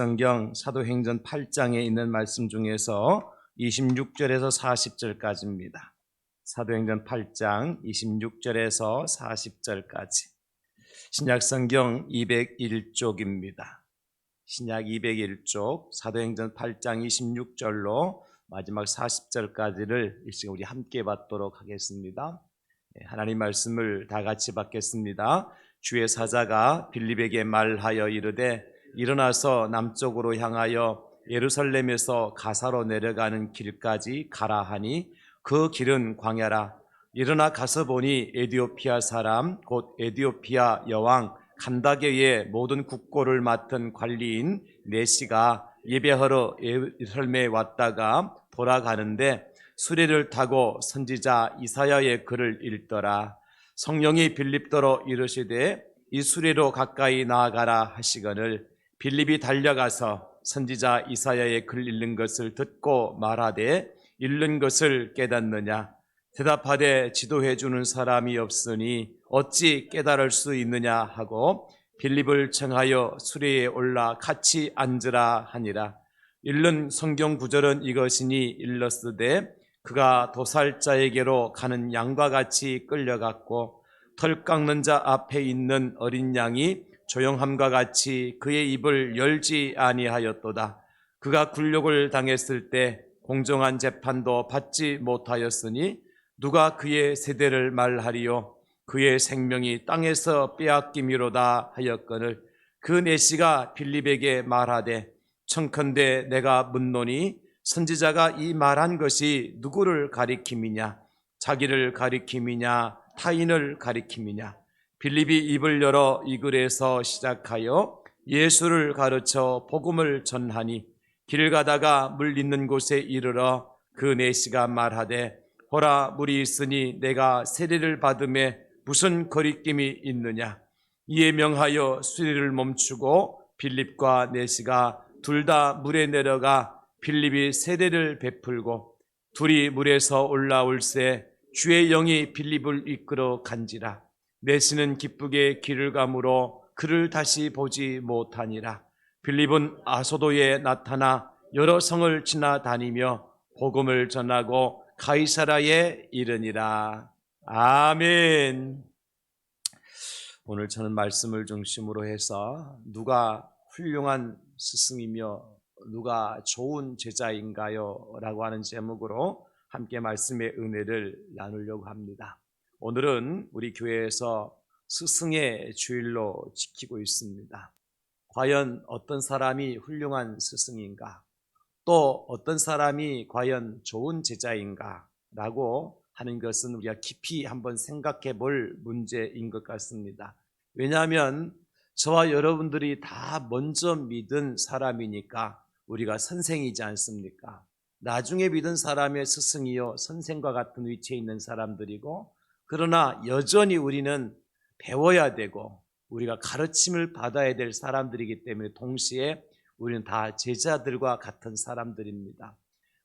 성경 사도행전 8장에 있는 말씀 중에서 26절에서 40절까지입니다. 사도행전 8장 26절에서 40절까지. 신약성경 201쪽입니다. 신약 201쪽 사도행전 8장 26절로 마지막 40절까지를 일시간 우리 함께 받도록 하겠습니다. 하나님 말씀을 다 같이 받겠습니다. 주의 사자가 빌립에게 말하여 이르되 일어나서 남쪽으로 향하여 예루살렘에서 가사로 내려가는 길까지 가라 하니 그 길은 광야라. 일어나 가서 보니 에디오피아 사람 곧 에디오피아 여왕 칸다게의 모든 국고를 맡은 관리인 네시가 예배하러 예루살렘에 왔다가 돌아가는데 수레를 타고 선지자 이사야의 글을 읽더라. 성령이 빌립더러 이르시되 이 수레로 가까이 나아가라 하시거늘 빌립이 달려가서 선지자 이사야의 글 읽는 것을 듣고 말하되 읽는 것을 깨닫느냐? 대답하되 지도해 주는 사람이 없으니 어찌 깨달을 수 있느냐 하고 빌립을 청하여 수레에 올라 같이 앉으라 하니라. 읽는 성경 구절은 이것이니 일렀으되 그가 도살자에게로 가는 양과 같이 끌려갔고 털 깎는 자 앞에 있는 어린 양이 조용함과 같이 그의 입을 열지 아니하였도다. 그가 굴욕을 당했을 때 공정한 재판도 받지 못하였으니 누가 그의 세대를 말하리요? 그의 생명이 땅에서 빼앗김이로다 하였거늘 그 네시가 빌립에게 말하되 청컨대 내가 묻노니 선지자가 이 말한 것이 누구를 가리킴이냐? 자기를 가리킴이냐? 타인을 가리킴이냐? 빌립이 입을 열어 이 글에서 시작하여 예수를 가르쳐 복음을 전하니 길 가다가 물 있는 곳에 이르러 그 네시가 말하되 보라 물이 있으니 내가 세례를 받음에 무슨 거리낌이 있느냐? 이에 명하여 수레를 멈추고 빌립과 네시가 둘 다 물에 내려가 빌립이 세례를 베풀고 둘이 물에서 올라올새 주의 영이 빌립을 이끌어 간지라. 네시는 기쁘게 길을 가므로 그를 다시 보지 못하니라. 빌립은 아소도에 나타나 여러 성을 지나다니며 복음을 전하고 가이사라에 이르니라. 아멘. 오늘 저는 말씀을 중심으로 해서 누가 훌륭한 스승이며 누가 좋은 제자인가요? 라고 하는 제목으로 함께 말씀의 은혜를 나누려고 합니다. 오늘은 우리 교회에서 스승의 주일로 지키고 있습니다. 과연 어떤 사람이 훌륭한 스승인가? 또 어떤 사람이 과연 좋은 제자인가? 라고 하는 것은 우리가 깊이 한번 생각해 볼 문제인 것 같습니다. 왜냐하면 저와 여러분들이 다 먼저 믿은 사람이니까 우리가 선생이지 않습니까? 나중에 믿은 사람의 스승이요 선생과 같은 위치에 있는 사람들이고 그러나 여전히 우리는 배워야 되고 우리가 가르침을 받아야 될 사람들이기 때문에 동시에 우리는 다 제자들과 같은 사람들입니다.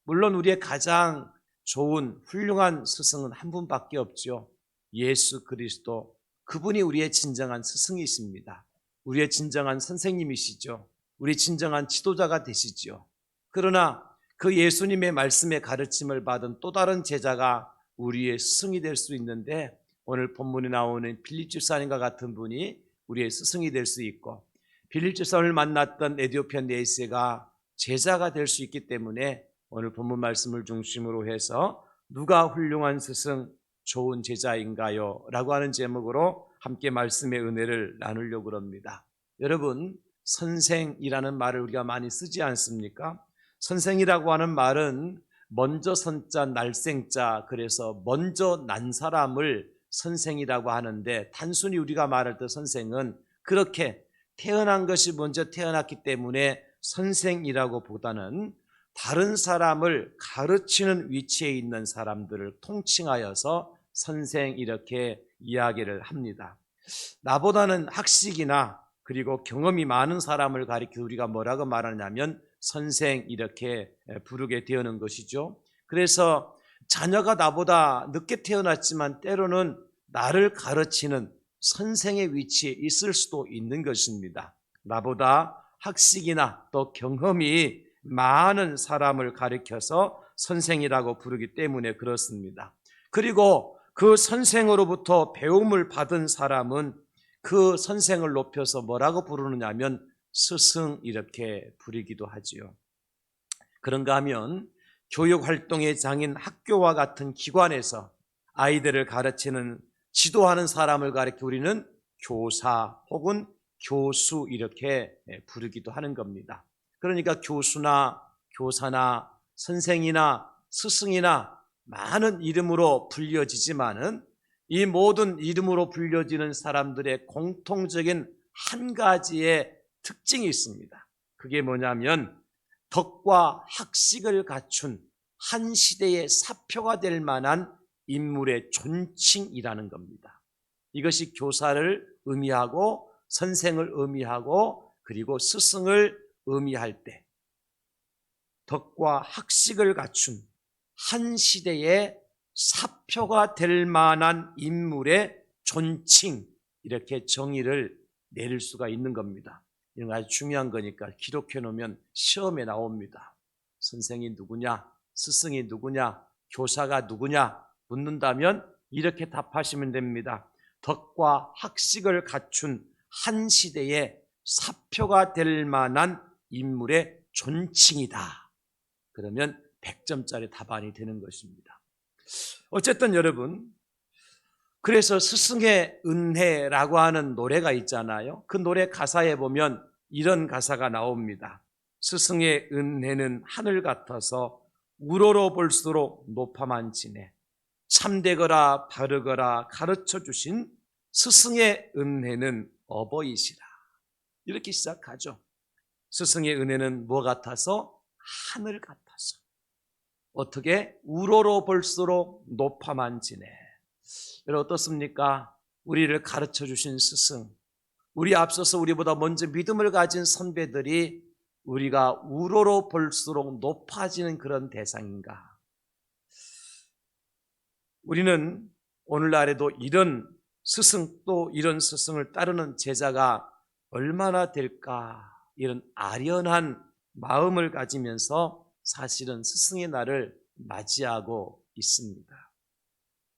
물론 우리의 가장 좋은 훌륭한 스승은 한 분밖에 없죠. 예수 그리스도. 그분이 우리의 진정한 스승이십니다. 우리의 진정한 선생님이시죠. 우리 진정한 지도자가 되시죠. 그러나 그 예수님의 말씀의 가르침을 받은 또 다른 제자가 우리의 스승이 될 수 있는데 오늘 본문에 나오는 빌립 집사님과 같은 분이 우리의 스승이 될 수 있고 빌립 집사님을 만났던 에디오피아 네시가 제자가 될 수 있기 때문에 오늘 본문 말씀을 중심으로 해서 누가 훌륭한 스승, 좋은 제자인가요? 라고 하는 제목으로 함께 말씀의 은혜를 나누려고 합니다. 여러분, 선생이라는 말을 우리가 많이 쓰지 않습니까? 선생이라고 하는 말은 먼저 선자 날생자, 그래서 먼저 난 사람을 선생이라고 하는데 단순히 우리가 말할 때 선생은 그렇게 태어난 것이 먼저 태어났기 때문에 선생이라고 보다는 다른 사람을 가르치는 위치에 있는 사람들을 통칭하여서 선생 이렇게 이야기를 합니다. 나보다는 학식이나 그리고 경험이 많은 사람을 가리켜 우리가 뭐라고 말하냐면 선생 이렇게 부르게 되는 것이죠. 그래서 자녀가 나보다 늦게 태어났지만 때로는 나를 가르치는 선생의 위치에 있을 수도 있는 것입니다. 나보다 학식이나 또 경험이 많은 사람을 가리켜서 선생이라고 부르기 때문에 그렇습니다. 그리고 그 선생으로부터 배움을 받은 사람은 그 선생을 높여서 뭐라고 부르느냐 하면 스승 이렇게 부르기도 하지요. 그런가 하면 교육활동의 장인 학교와 같은 기관에서 아이들을 가르치는 지도하는 사람을 가리켜 우리는 교사 혹은 교수 이렇게 부르기도 하는 겁니다. 그러니까 교수나 교사나 선생이나 스승이나 많은 이름으로 불려지지만은 이 모든 이름으로 불려지는 사람들의 공통적인 한 가지의 특징이 있습니다. 그게 뭐냐면 덕과 학식을 갖춘 한 시대의 사표가 될 만한 인물의 존칭이라는 겁니다. 이것이 교사를 의미하고 선생을 의미하고 그리고 스승을 의미할 때 덕과 학식을 갖춘 한 시대의 사표가 될 만한 인물의 존칭 이렇게 정의를 내릴 수가 있는 겁니다. 이런 거 아주 중요한 거니까 기록해 놓으면 시험에 나옵니다. 선생이 누구냐, 스승이 누구냐, 교사가 누구냐 묻는다면 이렇게 답하시면 됩니다. 덕과 학식을 갖춘 한 시대의 사표가 될 만한 인물의 존칭이다. 그러면 100점짜리 답안이 되는 것입니다. 어쨌든 여러분, 그래서 스승의 은혜라고 하는 노래가 있잖아요. 그 노래 가사에 보면 이런 가사가 나옵니다. 스승의 은혜는 하늘 같아서 우러러 볼수록 높아만 지네. 참되거라 바르거라 가르쳐 주신 스승의 은혜는 어버이시라. 이렇게 시작하죠. 스승의 은혜는 뭐 같아서? 하늘 같아서. 어떻게? 우러러 볼수록 높아만 지네. 여러분 어떻습니까? 우리를 가르쳐 주신 스승, 우리 앞서서 우리보다 먼저 믿음을 가진 선배들이 우리가 우러러 볼수록 높아지는 그런 대상인가? 우리는 오늘날에도 이런 스승 또 이런 스승을 따르는 제자가 얼마나 될까? 이런 아련한 마음을 가지면서 사실은 스승의 날을 맞이하고 있습니다.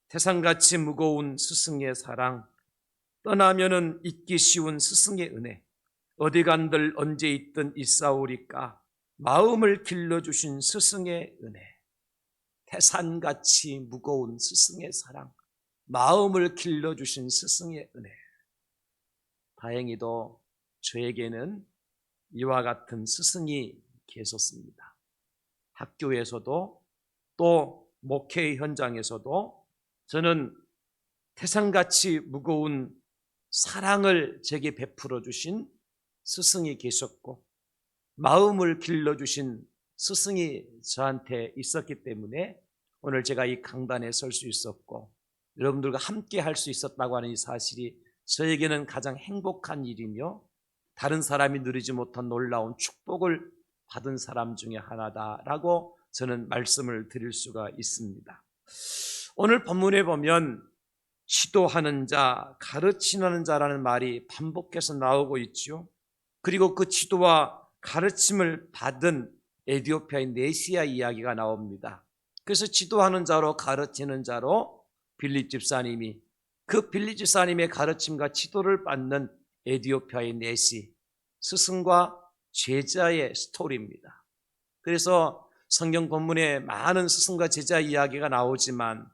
태산같이 무거운 스승의 사랑, 떠나면은 잊기 쉬운 스승의 은혜, 어디 간들 언제 있든 있사오리까 마음을 길러주신 스승의 은혜, 태산같이 무거운 스승의 사랑, 마음을 길러주신 스승의 은혜. 다행히도 저에게는 이와 같은 스승이 계셨습니다. 학교에서도 또 목회 현장에서도 저는 태산같이 무거운 사랑을 제게 베풀어 주신 스승이 계셨고 마음을 길러주신 스승이 저한테 있었기 때문에 오늘 제가 이 강단에 설 수 있었고 여러분들과 함께 할 수 있었다고 하는 이 사실이 저에게는 가장 행복한 일이며 다른 사람이 누리지 못한 놀라운 축복을 받은 사람 중에 하나다라고 저는 말씀을 드릴 수가 있습니다. 오늘 본문에 보면 지도하는 자, 가르치는 자라는 말이 반복해서 나오고 있죠. 그리고 그 지도와 가르침을 받은 에티오피아의 네시아 이야기가 나옵니다. 그래서 지도하는 자로 가르치는 자로 빌립 집사님이 그 빌립 집사님의 가르침과 지도를 받는 에티오피아의 네시 스승과 제자의 스토리입니다. 그래서 성경 본문에 많은 스승과 제자 이야기가 나오지만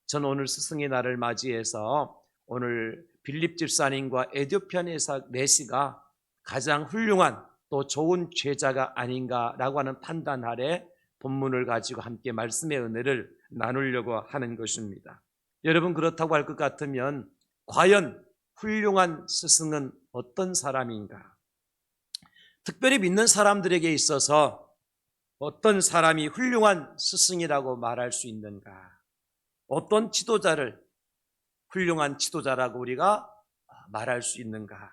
저는 오늘 스승의 날을 맞이해서 오늘 빌립 집사님과 에티오피아 네시가 가장 훌륭한 또 좋은 제자가 아닌가라고 하는 판단 아래 본문을 가지고 함께 말씀의 은혜를 나누려고 하는 것입니다. 여러분 그렇다고 할 것 같으면 과연 훌륭한 스승은 어떤 사람인가? 특별히 믿는 사람들에게 있어서 어떤 사람이 훌륭한 스승이라고 말할 수 있는가? 어떤 지도자를 훌륭한 지도자라고 우리가 말할 수 있는가?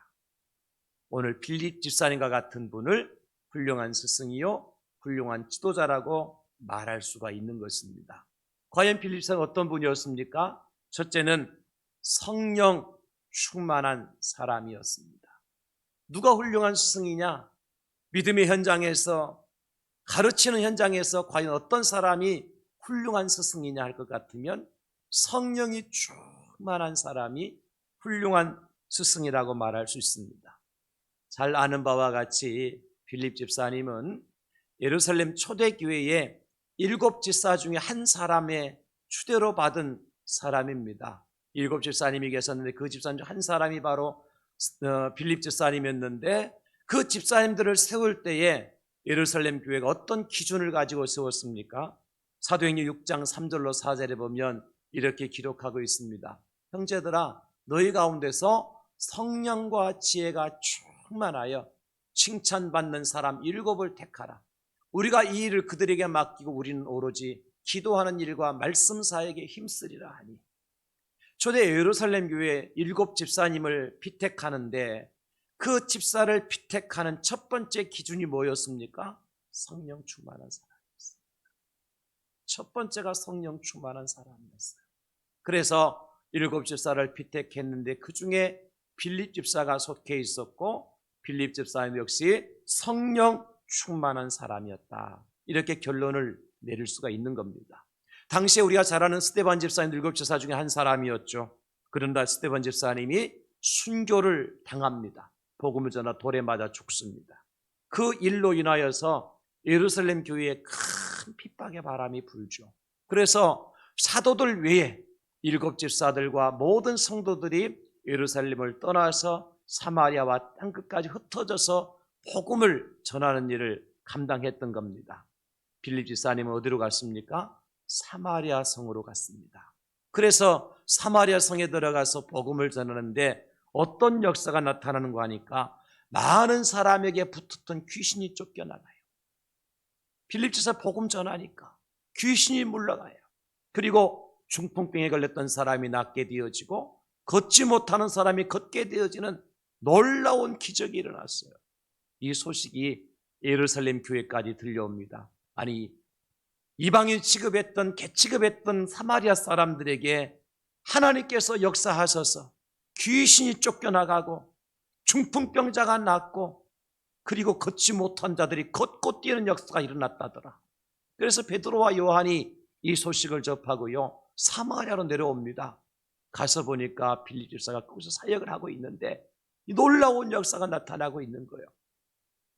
오늘 빌립 집사님과 같은 분을 훌륭한 스승이요 훌륭한 지도자라고 말할 수가 있는 것입니다. 과연 빌립 집사님은 어떤 분이었습니까? 첫째는 성령 충만한 사람이었습니다. 누가 훌륭한 스승이냐? 믿음의 현장에서, 가르치는 현장에서 과연 어떤 사람이 훌륭한 스승이냐 할 것 같으면 성령이 충만한 사람이 훌륭한 스승이라고 말할 수 있습니다. 잘 아는 바와 같이 빌립 집사님은 예루살렘 초대교회의 7 집사 중에 한 사람의 추대로 받은 사람입니다. 7 집사님이 계셨는데 그 집사님 중 한 사람이 바로 빌립 집사님이었는데, 그 집사님들을 세울 때에 예루살렘 교회가 어떤 기준을 가지고 세웠습니까? 사도행전 6장 3절로 4절에 보면 이렇게 기록하고 있습니다. 형제들아, 너희 가운데서 성령과 지혜가 충만하여 칭찬받는 사람 7을 택하라. 우리가 이 일을 그들에게 맡기고 우리는 오로지 기도하는 일과 말씀 사역에 힘쓰리라 하니. 초대 예루살렘 교회 7 집사님을 피택하는데 그 집사를 피택하는 첫 번째 기준이 뭐였습니까? 성령 충만한 사람이었어요. 첫 번째가 성령 충만한 사람이었어요. 그래서 7 집사를 피택했는데 그 중에 빌립 집사가 속해 있었고, 빌립 집사님 역시 성령 충만한 사람이었다. 이렇게 결론을 내릴 수가 있는 겁니다. 당시에 우리가 잘 아는 스데반 집사님 7 집사 중에 한 사람이었죠. 그런데 스데반 집사님이 순교를 당합니다. 복음을 전하 돌에 맞아 죽습니다. 그 일로 인하여서 예루살렘 교회에 큰 핍박의 바람이 불죠. 그래서 사도들 외에 7 집사들과 모든 성도들이 예루살렘을 떠나서 사마리아와 땅끝까지 흩어져서 복음을 전하는 일을 감당했던 겁니다. 빌립 집사님은 어디로 갔습니까? 사마리아 성으로 갔습니다. 그래서 사마리아 성에 들어가서 복음을 전하는데 어떤 역사가 나타나는 거 하니까 많은 사람에게 붙었던 귀신이 쫓겨나가요. 빌립 집사 복음 전하니까 귀신이 물러가요. 그리고 중풍병에 걸렸던 사람이 낫게 되어지고 걷지 못하는 사람이 걷게 되어지는 놀라운 기적이 일어났어요. 이 소식이 예루살렘 교회까지 들려옵니다. 아니, 이방인 취급했던, 개취급했던 사마리아 사람들에게 하나님께서 역사하셔서 귀신이 쫓겨나가고 중풍병자가 낫고 그리고 걷지 못한 자들이 걷고 뛰는 역사가 일어났다더라. 그래서 베드로와 요한이 이 소식을 접하고요, 사마리아로 내려옵니다. 가서 보니까 빌립 집사가 거기서 사역을 하고 있는데 놀라운 역사가 나타나고 있는 거예요.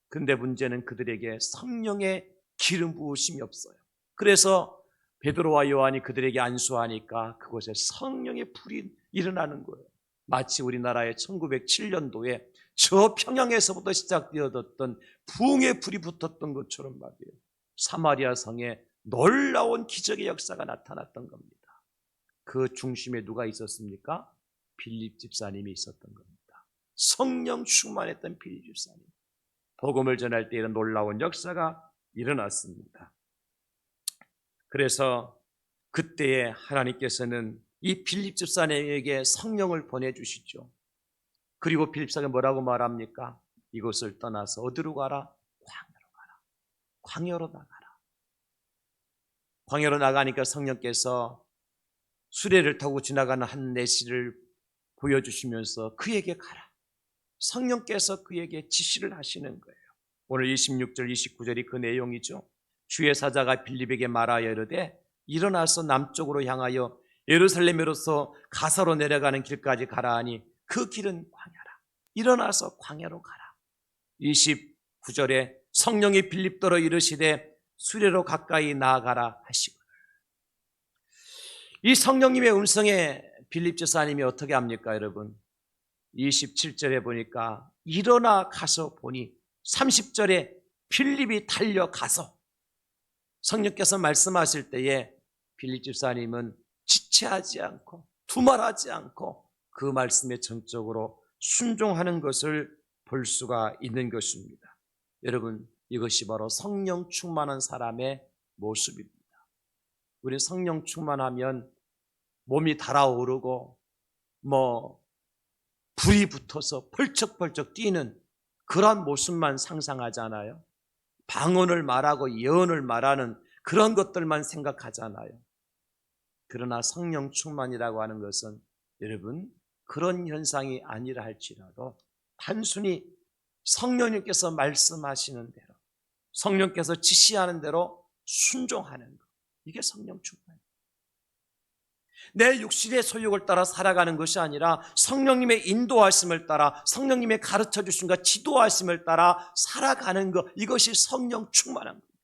그런데 문제는 그들에게 성령의 기름 부으심이 없어요. 그래서 베드로와 요한이 그들에게 안수하니까 그곳에 성령의 불이 일어나는 거예요. 마치 우리나라의 1907년도에 저 평양에서부터 시작되었던 부흥의 불이 붙었던 것처럼 말이에요. 사마리아 성에 놀라운 기적의 역사가 나타났던 겁니다. 그 중심에 누가 있었습니까? 빌립 집사님이 있었던 겁니다. 성령 충만했던 빌립 집사님. 복음을 전할 때 이런 놀라운 역사가 일어났습니다. 그래서 그때에 하나님께서는 이 빌립 집사님에게 성령을 보내주시죠. 그리고 빌립 집사가 뭐라고 말합니까? 이곳을 떠나서 어디로 가라? 광야로 가라. 광야로 나가라. 광야로 나가니까 성령께서 수레를 타고 지나가는 한 내시를 보여주시면서 그에게 가라. 성령께서 그에게 지시를 하시는 거예요. 오늘 26절 29절이 그 내용이죠. 주의 사자가 빌립에게 말하여 이르되 일어나서 남쪽으로 향하여 예루살렘으로서 가사로 내려가는 길까지 가라 하니 그 길은 광야라. 일어나서 광야로 가라. 29절에 성령이 빌립더러 이르시되 수레로 가까이 나아가라 하시거늘. 이 성령님의 음성에 빌립 집사님이 어떻게 합니까, 여러분? 27절에 보니까 일어나 가서 보니, 30절에 빌립이 달려가서, 성령께서 말씀하실 때에 빌립 집사님은 지체하지 않고 두말하지 않고 그 말씀에 전적으로 순종하는 것을 볼 수가 있는 것입니다. 여러분, 이것이 바로 성령 충만한 사람의 모습입니다. 우리 성령 충만하면 몸이 달아오르고 불이 붙어서 펄쩍펄쩍 뛰는 그런 모습만 상상하잖아요. 방언을 말하고 예언을 말하는 그런 것들만 생각하잖아요. 그러나 성령 충만이라고 하는 것은 여러분 그런 현상이 아니라 할지라도 단순히 성령님께서 말씀하시는 대로, 성령께서 지시하는 대로 순종하는 것, 이게 성령 충만입니다. 내 육신의 소욕을 따라 살아가는 것이 아니라 성령님의 인도하심을 따라, 성령님의 가르쳐 주심과 지도하심을 따라 살아가는 것, 이것이 성령 충만한 겁니다.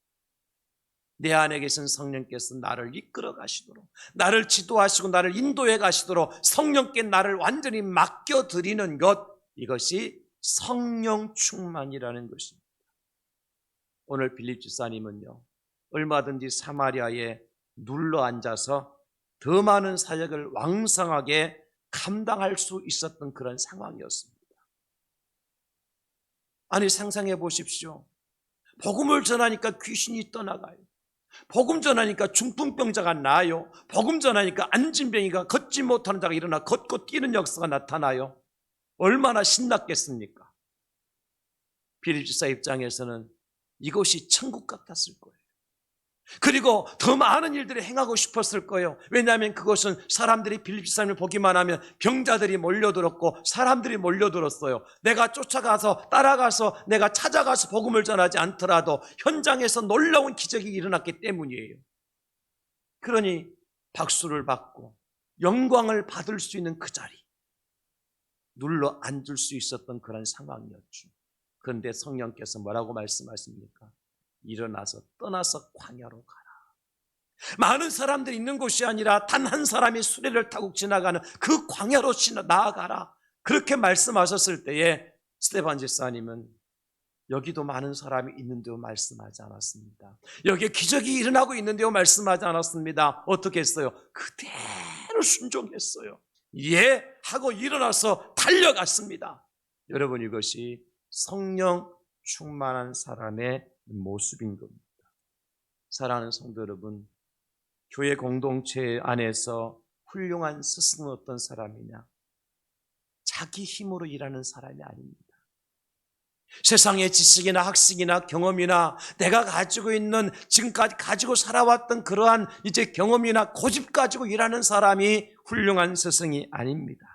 내 안에 계신 성령께서 나를 이끌어 가시도록, 나를 지도하시고 나를 인도해 가시도록 성령께 나를 완전히 맡겨드리는 것, 이것이 성령 충만이라는 것입니다. 오늘 빌립 집사님은요, 얼마든지 사마리아에 눌러 앉아서 더 많은 사역을 왕성하게 감당할 수 있었던 그런 상황이었습니다. 아니, 상상해 보십시오. 복음을 전하니까 귀신이 떠나가요. 복음 전하니까 중풍병자가 나아요. 복음 전하니까 안진병이가 걷지 못하는 자가 일어나 걷고 뛰는 역사가 나타나요. 얼마나 신났겠습니까? 빌립 집사 입장에서는 이것이 천국 같았을 거예요. 그리고 더 많은 일들을 행하고 싶었을 거예요. 왜냐하면 그것은 사람들이 빌립 집사님을 보기만 하면 병자들이 몰려들었고 사람들이 몰려들었어요. 내가 쫓아가서 따라가서 내가 찾아가서 복음을 전하지 않더라도 현장에서 놀라운 기적이 일어났기 때문이에요. 그러니 박수를 받고 영광을 받을 수 있는 그 자리, 눌러 앉을 수 있었던 그런 상황이었죠. 그런데 성령께서 뭐라고 말씀하십니까? 일어나서 떠나서 광야로 가라. 많은 사람들이 있는 곳이 아니라 단 한 사람이 수레를 타고 지나가는 그 광야로 나아가라. 그렇게 말씀하셨을 때에 스데반 집사님은 여기도 많은 사람이 있는데요 말씀하지 않았습니다. 여기에 기적이 일어나고 있는데요 말씀하지 않았습니다. 어떻게 했어요? 그대로 순종했어요. 예 하고 일어나서 달려갔습니다. 여러분, 이것이 성령 충만한 사람의 모습인 겁니다. 사랑하는 성도 여러분, 교회 공동체 안에서 훌륭한 스승은 어떤 사람이냐? 자기 힘으로 일하는 사람이 아닙니다. 세상의 지식이나 학식이나 경험이나 내가 가지고 있는 지금까지 가지고 살아왔던 그러한 이제 경험이나 고집 가지고 일하는 사람이 훌륭한 스승이 아닙니다.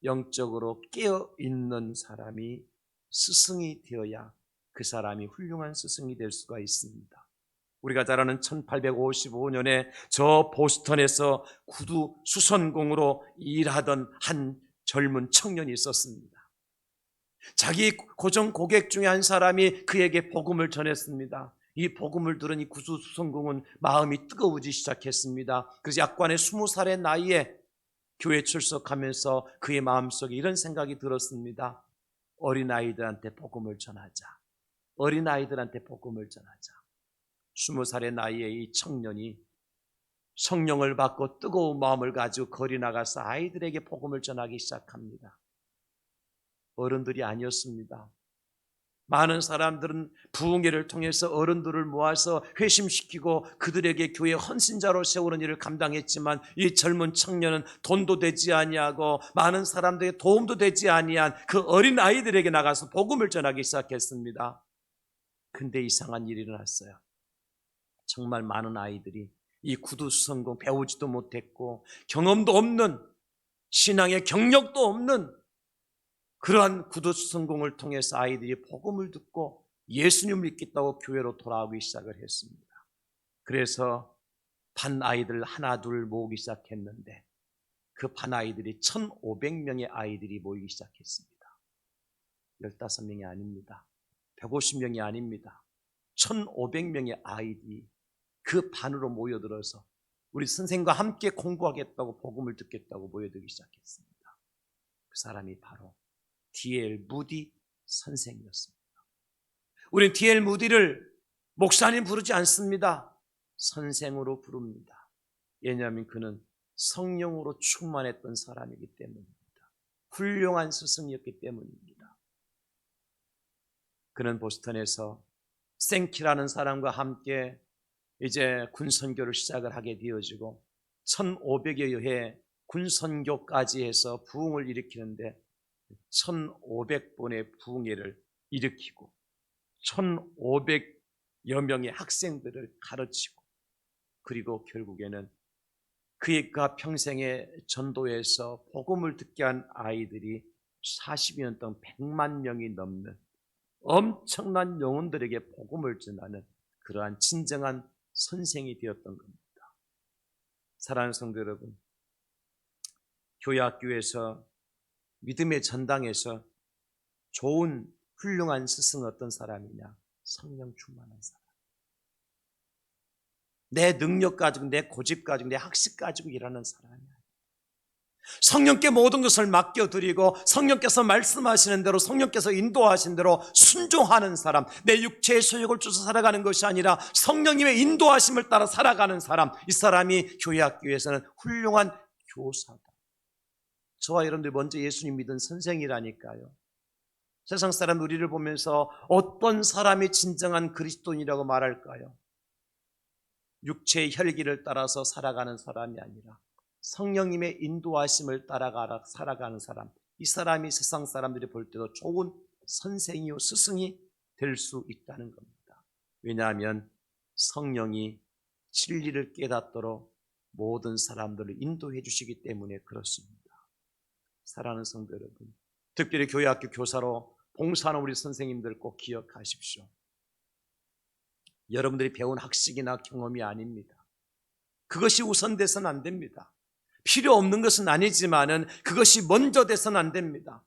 영적으로 깨어있는 사람이 스승이 되어야 그 사람이 훌륭한 스승이 될 수가 있습니다. 우리가 잘 아는 1855년에 저 보스턴에서 구두 수선공으로 일하던 한 젊은 청년이 있었습니다. 자기 고정 고객 중에 한 사람이 그에게 복음을 전했습니다. 이 복음을 들은 이 구두 수선공은 마음이 뜨거워지기 시작했습니다. 그래서 약관의 20살의 나이에 교회 출석하면서 그의 마음속에 이런 생각이 들었습니다. 어린아이들한테 복음을 전하자. 어린아이들한테 복음을 전하자. 20살의 나이에 이 청년이 성령을 받고 뜨거운 마음을 가지고 거리 나가서 아이들에게 복음을 전하기 시작합니다. 어른들이 아니었습니다. 많은 사람들은 부흥회를 통해서 어른들을 모아서 회심시키고 그들에게 교회 헌신자로 세우는 일을 감당했지만 이 젊은 청년은 돈도 되지 아니하고 많은 사람들에게 도움도 되지 아니한 그 어린 아이들에게 나가서 복음을 전하기 시작했습니다. 근데 이상한 일이 일어났어요. 정말 많은 아이들이 이 구두 수선공 배우지도 못했고 경험도 없는, 신앙의 경력도 없는 그러한 구두 수선공을 통해서 아이들이 복음을 듣고 예수님을 믿겠다고 교회로 돌아오기 시작을 했습니다. 그래서 반 아이들 하나 둘 모으기 시작했는데 그 반 아이들이 1,500명의 아이들이 모이기 시작했습니다. 15명이 아닙니다. 150명이 아닙니다. 1,500명의 아이들이 그 반으로 모여들어서 우리 선생님과 함께 공부하겠다고 복음을 듣겠다고 모여들기 시작했습니다. 그 사람이 바로 D.L. 무디 선생이었습니다. 우리는 D.L. 무디를 목사님 부르지 않습니다. 선생으로 부릅니다. 왜냐하면 그는 성령으로 충만했던 사람이기 때문입니다. 훌륭한 스승이었기 때문입니다. 그는 보스턴에서 생키라는 사람과 함께 이제 군선교를 시작을 하게 되어지고 1,500여 회 군선교까지 해서 부흥을 일으키는데 1,500번의 부흥회를 일으키고 1,500여 명의 학생들을 가르치고 그리고 결국에는 그가 평생의 전도에서 복음을 듣게 한 아이들이 40여 년 동안 100만 명이 넘는 엄청난 영혼들에게 복음을 전하는 그러한 진정한 선생이 되었던 겁니다. 사랑하는 성도 여러분, 교회 학교에서 믿음의 전당에서 좋은 훌륭한 스승은 어떤 사람이냐? 성령 충만한 사람. 내 능력 가지고, 내 고집 가지고, 내 학식 가지고 일하는 사람이야. 성령께 모든 것을 맡겨드리고 성령께서 말씀하시는 대로, 성령께서 인도하신 대로 순종하는 사람, 내 육체의 소욕을 쫓아 살아가는 것이 아니라 성령님의 인도하심을 따라 살아가는 사람, 이 사람이 교회 학교에서는 훌륭한 교사다. 저와 여러분들이 먼저 예수님 믿은 선생이라니까요. 세상 사람 우리를 보면서 어떤 사람이 진정한 그리스도인이라고 말할까요? 육체의 혈기를 따라서 살아가는 사람이 아니라 성령님의 인도하심을 따라 살아가는 사람, 이 사람이 세상 사람들이 볼 때도 좋은 선생이요 스승이 될 수 있다는 겁니다. 왜냐하면 성령이 진리를 깨닫도록 모든 사람들을 인도해 주시기 때문에 그렇습니다. 사랑하는 성도 여러분, 특별히 교회학교 교사로 봉사하는 우리 선생님들 꼭 기억하십시오. 여러분들이 배운 학식이나 경험이 아닙니다. 그것이 우선돼서는 안 됩니다. 필요 없는 것은 아니지만은 그것이 먼저 돼서는 안 됩니다.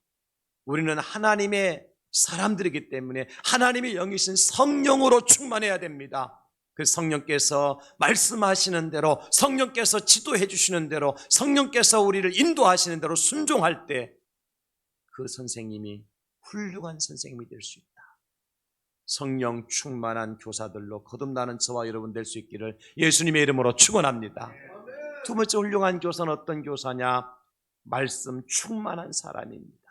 우리는 하나님의 사람들이기 때문에 하나님의 영이신 성령으로 충만해야 됩니다. 그 성령께서 말씀하시는 대로, 성령께서 지도해 주시는 대로, 성령께서 우리를 인도하시는 대로 순종할 때 그 선생님이 훌륭한 선생님이 될 수 있다. 성령 충만한 교사들로 거듭나는 저와 여러분 될 수 있기를 예수님의 이름으로 축원합니다. 두 번째 훌륭한 교사는 어떤 교사냐? 말씀 충만한 사람입니다.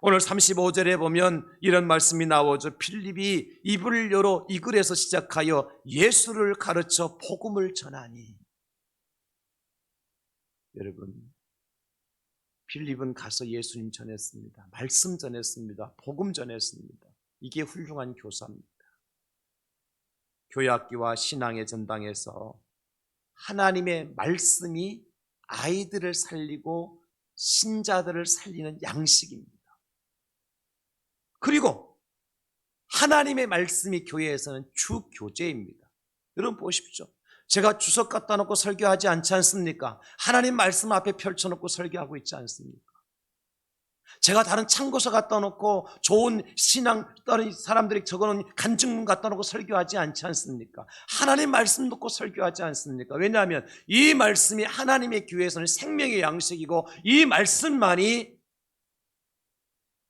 오늘 35절에 보면 이런 말씀이 나오죠. 필립이 입을 열어 이 글에서 시작하여 예수를 가르쳐 복음을 전하니. 여러분, 필립은 가서 예수님 전했습니다. 말씀 전했습니다. 복음 전했습니다. 이게 훌륭한 교사입니다. 교회학교와 신앙의 전당에서 하나님의 말씀이 아이들을 살리고 신자들을 살리는 양식입니다. 그리고 하나님의 말씀이 교회에서는 주 교재입니다. 여러분 보십시오. 제가 주석 갖다 놓고 설교하지 않지 않습니까? 하나님 말씀 앞에 펼쳐놓고 설교하고 있지 않습니까? 제가 다른 참고서 갖다 놓고 좋은 신앙 다른 사람들이 적어놓은 간증문 갖다 놓고 설교하지 않지 않습니까? 하나님 말씀 놓고 설교하지 않습니까? 왜냐하면 이 말씀이 하나님의 교회에서는 생명의 양식이고 이 말씀만이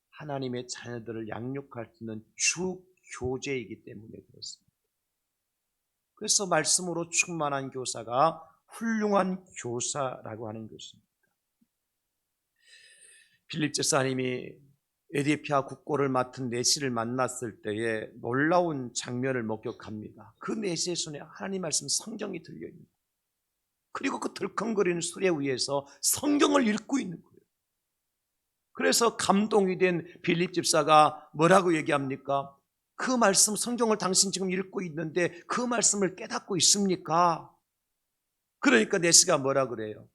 하나님의 자녀들을 양육할 수 있는 주 교재이기 때문에 그렇습니다. 그래서 말씀으로 충만한 교사가 훌륭한 교사라고 하는 것입니다. 필립 제사님이 에디오피아 국고를 맡은 내시를 만났을 때에 놀라운 장면을 목격합니다. 그 내시의 손에 하나님 말씀 성경이 들려있는 거예요. 그리고 그 덜컹거리는 수레 위에서 성경을 읽고 있는 거예요. 그래서 감동이 된 필립 집사가 뭐라고 얘기합니까? 그 말씀, 성경을 당신 지금 읽고 있는데 그 말씀을 깨닫고 있습니까? 그러니까 내시가 뭐라 그래요?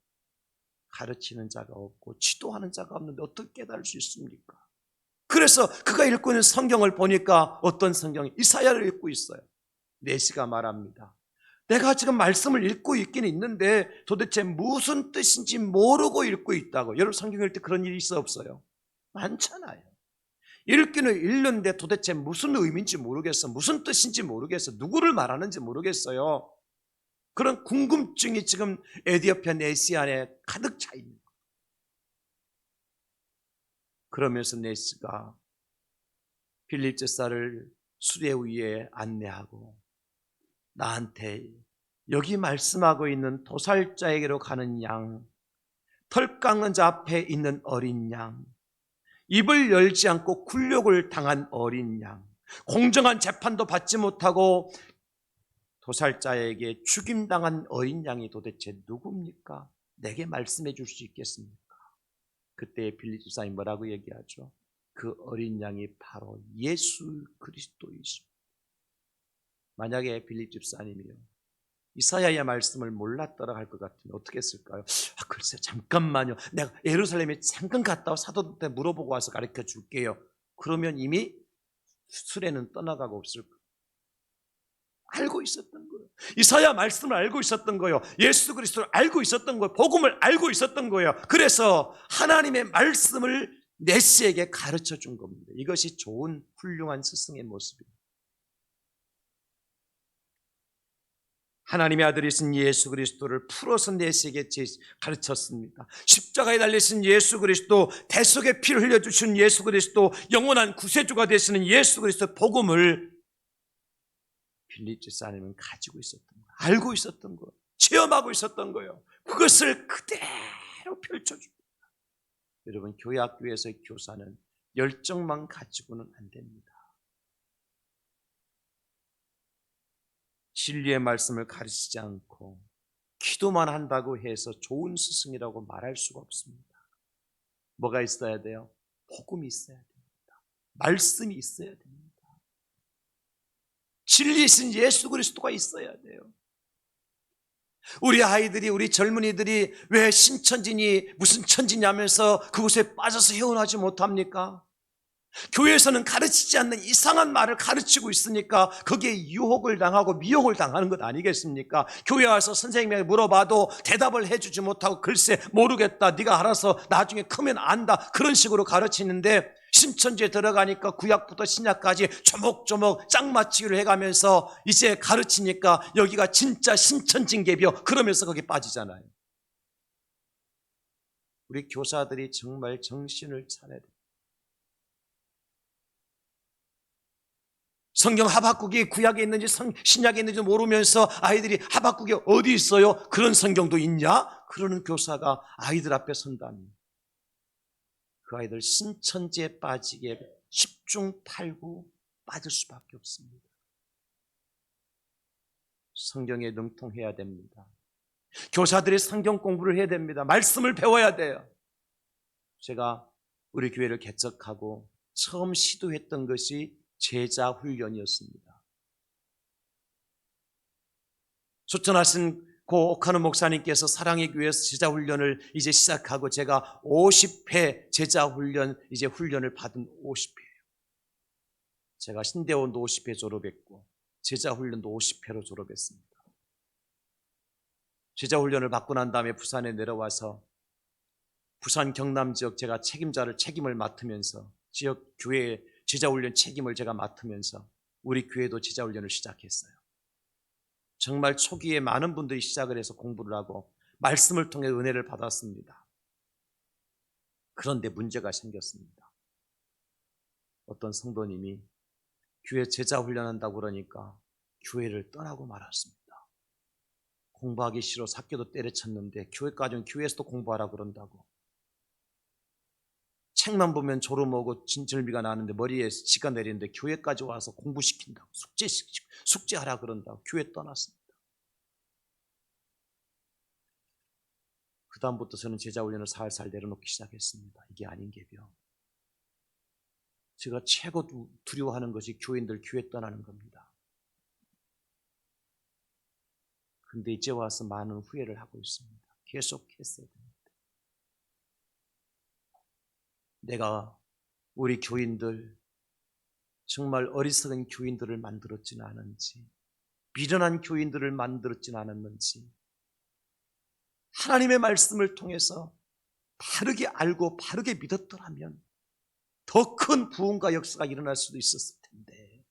가르치는 자가 없고 지도하는 자가 없는데 어떻게 깨달을 수 있습니까? 그래서 그가 읽고 있는 성경을 보니까 어떤 성경이 이사야를 읽고 있어요. 내시가 말합니다. 내가 지금 말씀을 읽고 있긴 있는데 도대체 무슨 뜻인지 모르고 읽고 있다고. 여러분 성경 읽을 때 그런 일이 있어 없어요? 많잖아요. 읽기는 읽는데 도대체 무슨 의미인지 모르겠어. 무슨 뜻인지 모르겠어. 누구를 말하는지 모르겠어요. 그런 궁금증이 지금 에디오피아 내시 안에 가득 차 있는 거예요. 그러면서 내시가 필립 제사를 수레 위에 안내하고 나한테 여기 말씀하고 있는 도살자에게로 가는 양, 털 깎는 자 앞에 있는 어린 양, 입을 열지 않고 굴욕을 당한 어린 양, 공정한 재판도 받지 못하고 도살자에게 죽임당한 어린 양이 도대체 누굽니까? 내게 말씀해 줄 수 있겠습니까? 그때 빌립 집사님이 뭐라고 얘기하죠? 그 어린 양이 바로 예수 그리스도이십니다. 만약에 빌립 집사님이요 이사야의 말씀을 몰랐더라 할 것 같으면 어떻게 했을까요? 글쎄 잠깐만요. 내가 예루살렘에 잠깐 갔다 와 사도들한테 물어보고 와서 가르쳐 줄게요. 그러면 이미 수레는 떠나가고 없을 거예요. 알고 있었던 거예요. 이사야 말씀을 알고 있었던 거예요. 예수 그리스도를 알고 있었던 거예요. 복음을 알고 있었던 거예요. 그래서 하나님의 말씀을 메시에게 가르쳐 준 겁니다. 이것이 좋은 훌륭한 스승의 모습입니다. 하나님의 아들이신 예수 그리스도를 풀어서 메시에게 가르쳤습니다. 십자가에 달리신 예수 그리스도, 대속의 피를 흘려주신 예수 그리스도, 영원한 구세주가 되시는 예수 그리스도의 복음을 빌립지 사람은 가지고 있었던 거예요. 알고 있었던 거예요. 체험하고 있었던 거예요. 그것을 그대로 펼쳐줍니다. 여러분, 교회 학교에서의 교사는 열정만 가지고는 안 됩니다. 진리의 말씀을 가르치지 않고 기도만 한다고 해서 좋은 스승이라고 말할 수가 없습니다. 뭐가 있어야 돼요? 복음이 있어야 됩니다. 말씀이 있어야 됩니다. 진리이신 예수 그리스도가 있어야 돼요. 우리 아이들이, 우리 젊은이들이 왜 신천지니 무슨 천지냐면서 그곳에 빠져서 헤어나지 못합니까? 교회에서는 가르치지 않는 이상한 말을 가르치고 있으니까 거기에 유혹을 당하고 미혹을 당하는 것 아니겠습니까? 교회 와서 선생님에게 물어봐도 대답을 해주지 못하고 글쎄 모르겠다, 네가 알아서 나중에 크면 안다, 그런 식으로 가르치는데 신천지에 들어가니까 구약부터 신약까지 조목조목 짝맞추기를 해가면서 이제 가르치니까 여기가 진짜 신천지인개비요 그러면서 거기 빠지잖아요. 우리 교사들이 정말 정신을 차려야 돼요. 성경 하박국이 구약에 있는지 신약에 있는지 모르면서 아이들이 하박국이 어디 있어요? 그런 성경도 있냐? 그러는 교사가 아이들 앞에 선다면 그 아이들 신천지에 빠지게 10중 8구 빠질 수밖에 없습니다. 성경에 능통해야 됩니다. 교사들이 성경 공부를 해야 됩니다. 말씀을 배워야 돼요. 제가 우리 교회를 개척하고 처음 시도했던 것이 제자 훈련이었습니다. 초청하신 고 옥하는 목사님께서 사랑의 교회에서 제자 훈련을 이제 시작하고 제가 50회 제자 훈련 이제 훈련을 받은 50회예요. 제가 신대원도 50회 졸업했고 제자 훈련도 50회로 졸업했습니다. 제자 훈련을 받고 난 다음에 부산에 내려와서 부산 경남 지역 제가 책임을 맡으면서 지역 교회의 제자훈련 책임을 제가 맡으면서 우리 교회도 제자훈련을 시작했어요. 정말 초기에 많은 분들이 시작을 해서 공부를 하고 말씀을 통해 은혜를 받았습니다. 그런데 문제가 생겼습니다. 어떤 성도님이 교회 제자훈련한다고 그러니까 교회를 떠나고 말았습니다. 공부하기 싫어서 학교도 때려쳤는데 교회까지는 교회에서도 공부하라 그런다고. 책만 보면 졸음오고 진절미가 나는데 머리에 지가 내리는데 교회까지 와서 공부시킨다고 숙제하라 그런다고 교회 떠났습니다. 그 다음부터 저는 제자훈련을 살살 내려놓기 시작했습니다. 이게 아닌 게요. 제가 최고 두려워하는 것이 교인들 교회 떠나는 겁니다. 그런데 이제 와서 많은 후회를 하고 있습니다. 계속 했어야 됩니다. 내가 우리 교인들 정말 어리석은 교인들을 만들었지는 않은지, 미련한 교인들을 만들었지는 않았는지, 하나님의 말씀을 통해서 바르게 알고 바르게 믿었더라면 더 큰 부흥과 역사가 일어날 수도 있었을 텐데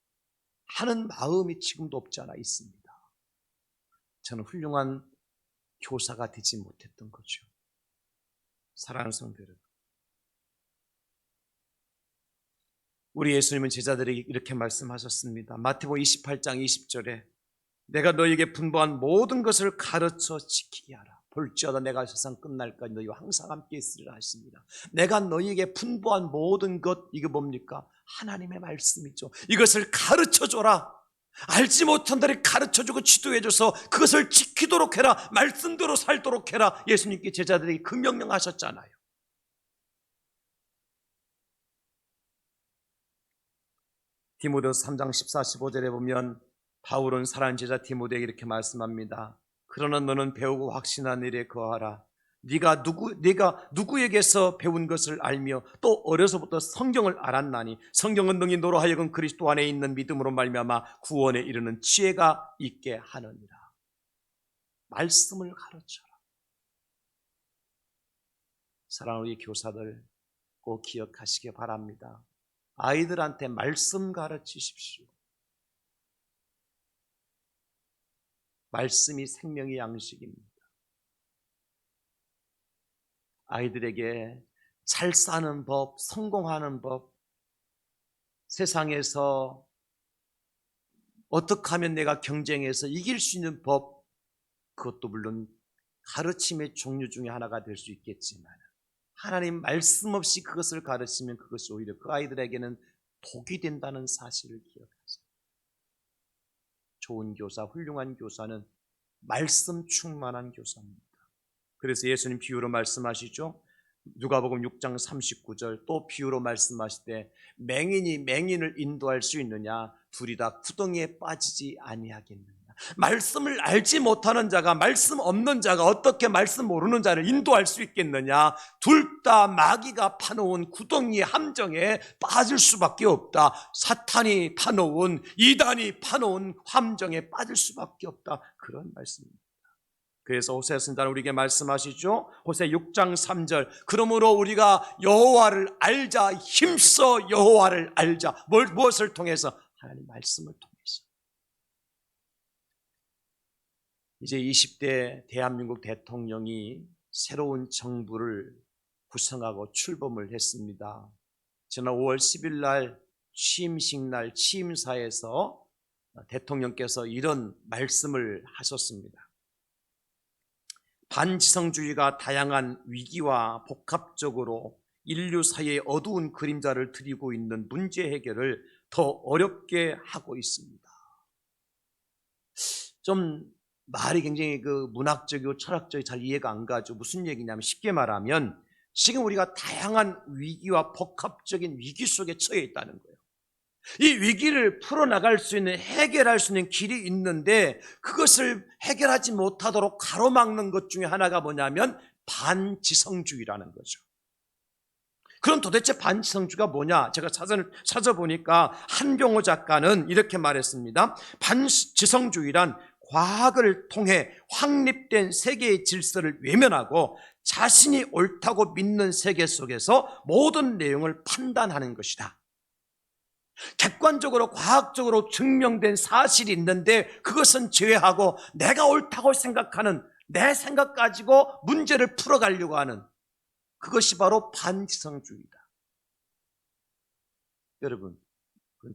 하는 마음이 지금도 없지 않아 있습니다. 저는 훌륭한 교사가 되지 못했던 거죠. 사랑하는 성도 여러분, 우리 예수님은 제자들에게 이렇게 말씀하셨습니다. 마태복음 28장 20절에 내가 너희에게 분부한 모든 것을 가르쳐 지키게 하라. 볼지어다 내가 세상 끝날까지 너희와 항상 함께 있으리라 하십니다. 내가 너희에게 분부한 모든 것, 이게 뭡니까? 하나님의 말씀이죠. 이것을 가르쳐줘라. 알지 못한 데를 가르쳐주고 지도해줘서 그것을 지키도록 해라. 말씀대로 살도록 해라. 예수님께 제자들에게 그 명령하셨잖아요. 디모데후서 3장 14, 15절에 보면 바울은 사랑하는 제자 디모데에게 이렇게 말씀합니다. 그러나 너는 배우고 확신한 일에 거하라. 네가 누구에게서 배운 것을 알며 또 어려서부터 성경을 알았나니 성경은 능히 너로 하여금 그리스도 안에 있는 믿음으로 말미암아 구원에 이르는 지혜가 있게 하느니라. 말씀을 가르쳐라. 사랑하는 우리 교사들 꼭 기억하시기 바랍니다. 아이들한테 말씀 가르치십시오. 말씀이 생명의 양식입니다. 아이들에게 잘 사는 법, 성공하는 법, 세상에서 어떻게 하면 내가 경쟁해서 이길 수 있는 법, 그것도 물론 가르침의 종류 중에 하나가 될 수 있겠지만 하나님 말씀 없이 그것을 가르치면 그것이 오히려 그 아이들에게는 독이 된다는 사실을 기억하세요. 좋은 교사, 훌륭한 교사는 말씀 충만한 교사입니다. 그래서 예수님 비유로 말씀하시죠. 누가복음 6장 39절 또 비유로 말씀하실 때 맹인이 맹인을 인도할 수 있느냐? 둘이 다 구덩이에 빠지지 아니하겠느냐? 말씀을 알지 못하는 자가, 말씀 없는 자가 어떻게 말씀 모르는 자를 인도할 수 있겠느냐? 둘 다 마귀가 파놓은 구덩이의 함정에 빠질 수밖에 없다. 사탄이 파놓은, 이단이 파놓은 함정에 빠질 수밖에 없다. 그런 말씀입니다. 그래서 호세아 선지자는 우리에게 말씀하시죠. 호세아 6장 3절 그러므로 우리가 여호와를 알자, 힘써 여호와를 알자. 무엇을 통해서? 하나님 말씀을 통해서. 이제 20대 대한민국 대통령이 새로운 정부를 구성하고 출범을 했습니다. 지난 5월 10일 날 취임식 날 취임사에서 대통령께서 이런 말씀을 하셨습니다. 반지성주의가 다양한 위기와 복합적으로 인류 사이에 어두운 그림자를 드리고 있는 문제 해결을 더 어렵게 하고 있습니다. 좀 말이 굉장히 문학적이고 철학적이 잘 이해가 안 가죠. 무슨 얘기냐면 쉽게 말하면 지금 우리가 다양한 위기와 복합적인 위기 속에 처해 있다는 거예요. 이 위기를 풀어나갈 수 있는, 해결할 수 있는 길이 있는데 그것을 해결하지 못하도록 가로막는 것 중에 하나가 뭐냐면 반지성주의라는 거죠. 그럼 도대체 반지성주의가 뭐냐? 제가 찾아보니까 한병호 작가는 이렇게 말했습니다. 반지성주의란 과학을 통해 확립된 세계의 질서를 외면하고 자신이 옳다고 믿는 세계 속에서 모든 내용을 판단하는 것이다. 객관적으로 과학적으로 증명된 사실이 있는데 그것은 제외하고 내가 옳다고 생각하는 내 생각 가지고 문제를 풀어가려고 하는 그것이 바로 반지성주의다. 여러분,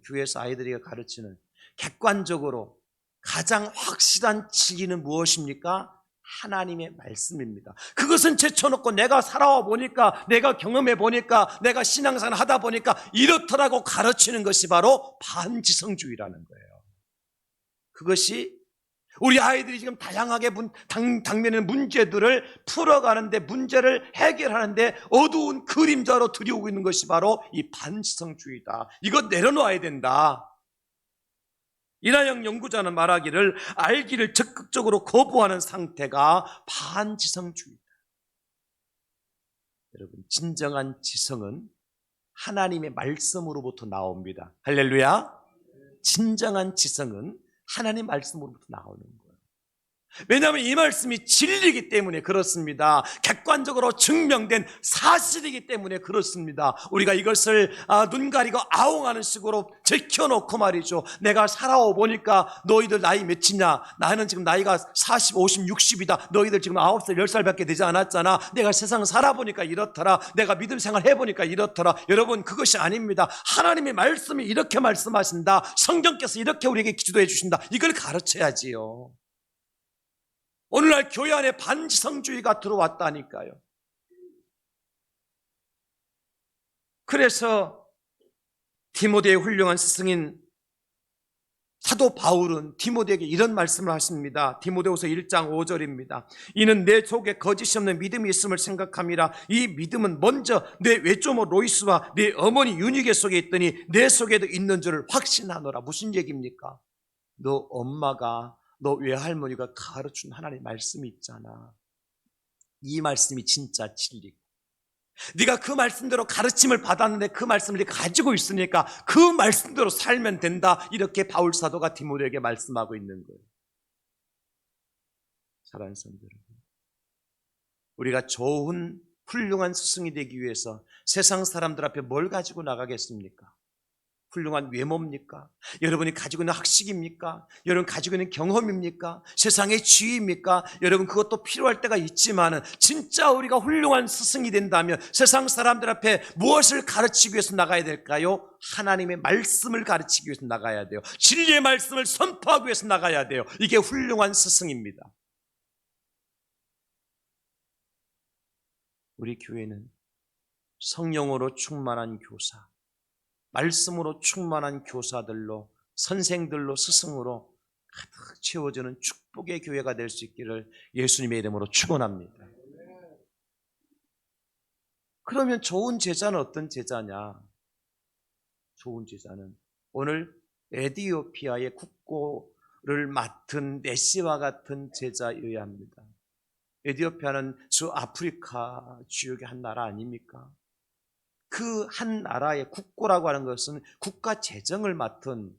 교회에서 아이들에게 가르치는 객관적으로 가장 확실한 진리는 무엇입니까? 하나님의 말씀입니다. 그것은 제쳐놓고 내가 살아와 보니까, 내가 경험해 보니까, 내가 신앙생활 하다 보니까 이렇더라고 가르치는 것이 바로 반지성주의라는 거예요. 그것이 우리 아이들이 지금 다양하게 당면의 문제들을 풀어가는데, 문제를 해결하는데 어두운 그림자로 들여오고 있는 것이 바로 이 반지성주의다. 이거 내려놓아야 된다. 이나영 연구자는 말하기를 알기를 적극적으로 거부하는 상태가 반지성주의다. 여러분, 진정한 지성은 하나님의 말씀으로부터 나옵니다. 할렐루야. 진정한 지성은 하나님의 말씀으로부터 나오는 거예요. 왜냐하면 이 말씀이 진리이기 때문에 그렇습니다. 객관적으로 증명된 사실이기 때문에 그렇습니다. 우리가 이것을 눈 가리고 아웅하는 식으로 제껴놓고 말이죠. 내가 살아오 보니까 너희들 나이 몇이냐? 나는 지금 나이가 40, 50, 60이다. 너희들 지금 9살, 10살밖에 되지 않았잖아. 내가 세상 살아보니까 이렇더라. 내가 믿음 생활 해보니까 이렇더라. 여러분, 그것이 아닙니다. 하나님의 말씀이 이렇게 말씀하신다. 성경께서 이렇게 우리에게 기도해 주신다. 이걸 가르쳐야지요. 오늘날 교회 안에 반지성주의가 들어왔다니까요. 그래서 디모데의 훌륭한 스승인 사도 바울은 디모데에게 이런 말씀을 하십니다. 디모데후서 1장 5절입니다. 이는 내 속에 거짓이 없는 믿음이 있음을 생각함이라. 이 믿음은 먼저 내 외조모 로이스와 내 어머니 유니게 속에 있더니 내 속에도 있는 줄을 확신하노라. 무슨 얘기입니까? 너 엄마가, 너 외할머니가 가르친 하나님의 말씀이 있잖아. 이 말씀이 진짜 진리고, 네가 그 말씀대로 가르침을 받았는데 그 말씀을 네가 가지고 있으니까 그 말씀대로 살면 된다. 이렇게 바울 사도가 디모데에게 말씀하고 있는 거예요. 사랑하는 성도 여러분, 우리가 좋은 훌륭한 스승이 되기 위해서 세상 사람들 앞에 뭘 가지고 나가겠습니까? 훌륭한 외모입니까? 여러분이 가지고 있는 학식입니까? 여러분 가지고 있는 경험입니까? 세상의 지위입니까? 여러분 그것도 필요할 때가 있지만 진짜 우리가 훌륭한 스승이 된다면 세상 사람들 앞에 무엇을 가르치기 위해서 나가야 될까요? 하나님의 말씀을 가르치기 위해서 나가야 돼요. 진리의 말씀을 선포하기 위해서 나가야 돼요. 이게 훌륭한 스승입니다. 우리 교회는 성령으로 충만한 교사, 말씀으로 충만한 교사들로, 선생들로, 스승으로 가득 채워지는 축복의 교회가 될 수 있기를 예수님의 이름으로 축원합니다. 그러면 좋은 제자는 어떤 제자냐? 좋은 제자는 오늘 에티오피아의 국고를 맡은 네시와 같은 제자여야 합니다. 에티오피아는 저 아프리카 지역의 한 나라 아닙니까? 그 한 나라의 국고라고 하는 것은 국가 재정을 맡은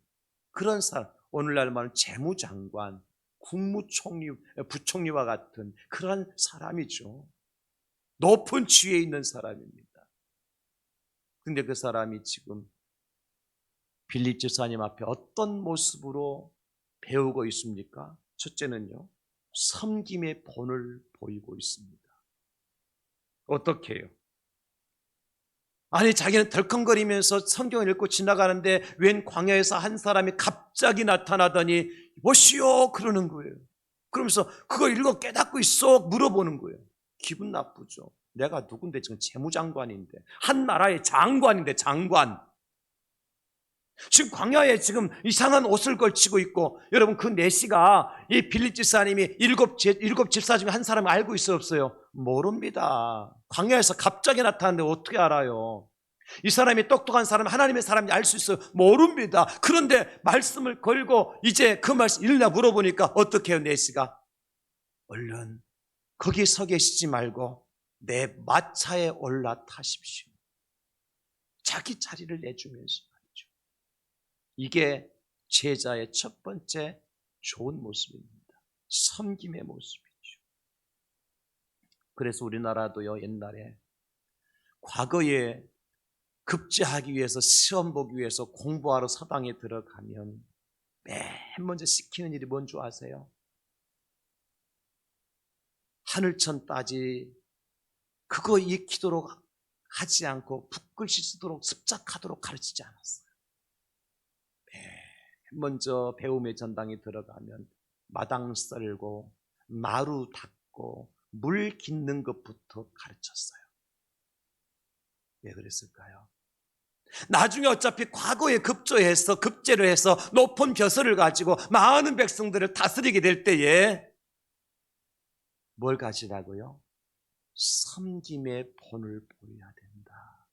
그런 사람, 오늘날 말하는 재무장관, 국무총리, 부총리와 같은 그런 사람이죠. 높은 지위에 있는 사람입니다. 근데 그 사람이 지금 빌립 집사님 앞에 어떤 모습으로 배우고 있습니까? 첫째는요, 섬김의 본을 보이고 있습니다. 어떻게 해요? 아니, 자기는 덜컹거리면서 성경을 읽고 지나가는데 웬 광야에서 한 사람이 갑자기 나타나더니 보시오 그러는 거예요. 그러면서 그걸 읽어 깨닫고 있어 물어보는 거예요. 기분 나쁘죠. 내가 누군데, 지금 재무장관인데, 한 나라의 장관인데, 장관. 지금 광야에 지금 이상한 옷을 걸치고 있고, 여러분 그 내시가 이 빌립 집사님이 일곱 집사 중에 한 사람을 알고 있어 없어요? 모릅니다. 광야에서 갑자기 나타났는데 어떻게 알아요? 이 사람이 똑똑한 사람, 하나님의 사람인지 알 수 있어요? 모릅니다. 그런데 말씀을 걸고 이제 그 말씀 읽냐 물어보니까 어떻게 해요? 내시가 얼른 거기 서 계시지 말고 내 마차에 올라타십시오. 자기 자리를 내주면서 말이죠. 이게 제자의 첫 번째 좋은 모습입니다. 섬김의 모습이죠. 그래서 우리나라도요, 옛날에 과거에 급제하기 위해서, 시험 보기 위해서 공부하러 서당에 들어가면 맨 먼저 시키는 일이 뭔지 아세요? 하늘천 따지 그거 익히도록 하지 않고 붓글씨 쓰도록 습작하도록 가르치지 않았어요. 맨 먼저 배움의 전당에 들어가면 마당 썰고 마루 닦고 물 깃는 것부터 가르쳤어요. 왜 그랬을까요? 나중에 어차피 과거에 급제를 해서 높은 벼슬을 가지고 많은 백성들을 다스리게 될 때에 뭘 가지라고요? 섬김의 본을 보여야 된다.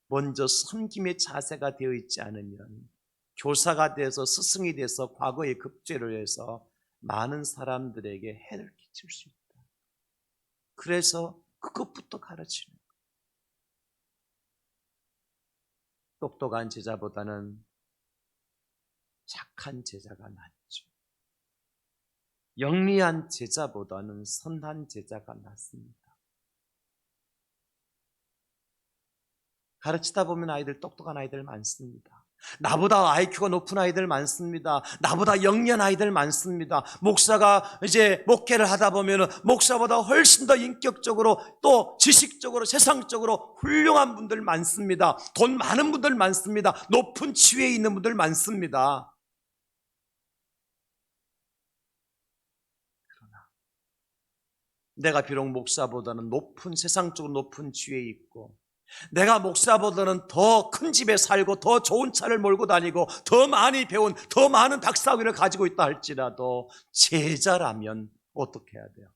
먼저 섬김의 자세가 되어 있지 않으면 교사가 돼서 스승이 돼서 과거에 급제를 해서 많은 사람들에게 해를 끼칠 수 있다. 그래서 그것부터 가르치는 거예요. 똑똑한 제자보다는 착한 제자가 낫죠. 영리한 제자보다는 선한 제자가 낫습니다. 가르치다 보면 아이들, 똑똑한 아이들 많습니다. 나보다 IQ가 높은 아이들 많습니다. 나보다 영리한 아이들 많습니다. 목사가 이제 목회를 하다 보면 목사보다 훨씬 더 인격적으로 또 지식적으로 세상적으로 훌륭한 분들 많습니다. 돈 많은 분들 많습니다. 높은 지위에 있는 분들 많습니다. 내가 비록 목사보다는 세상적으로 높은 지위에 있고, 내가 목사보다는 더 큰 집에 살고 더 좋은 차를 몰고 다니고 더 많이 배운 더 많은 박사학위를 가지고 있다 할지라도 제자라면 어떻게 해야 돼요?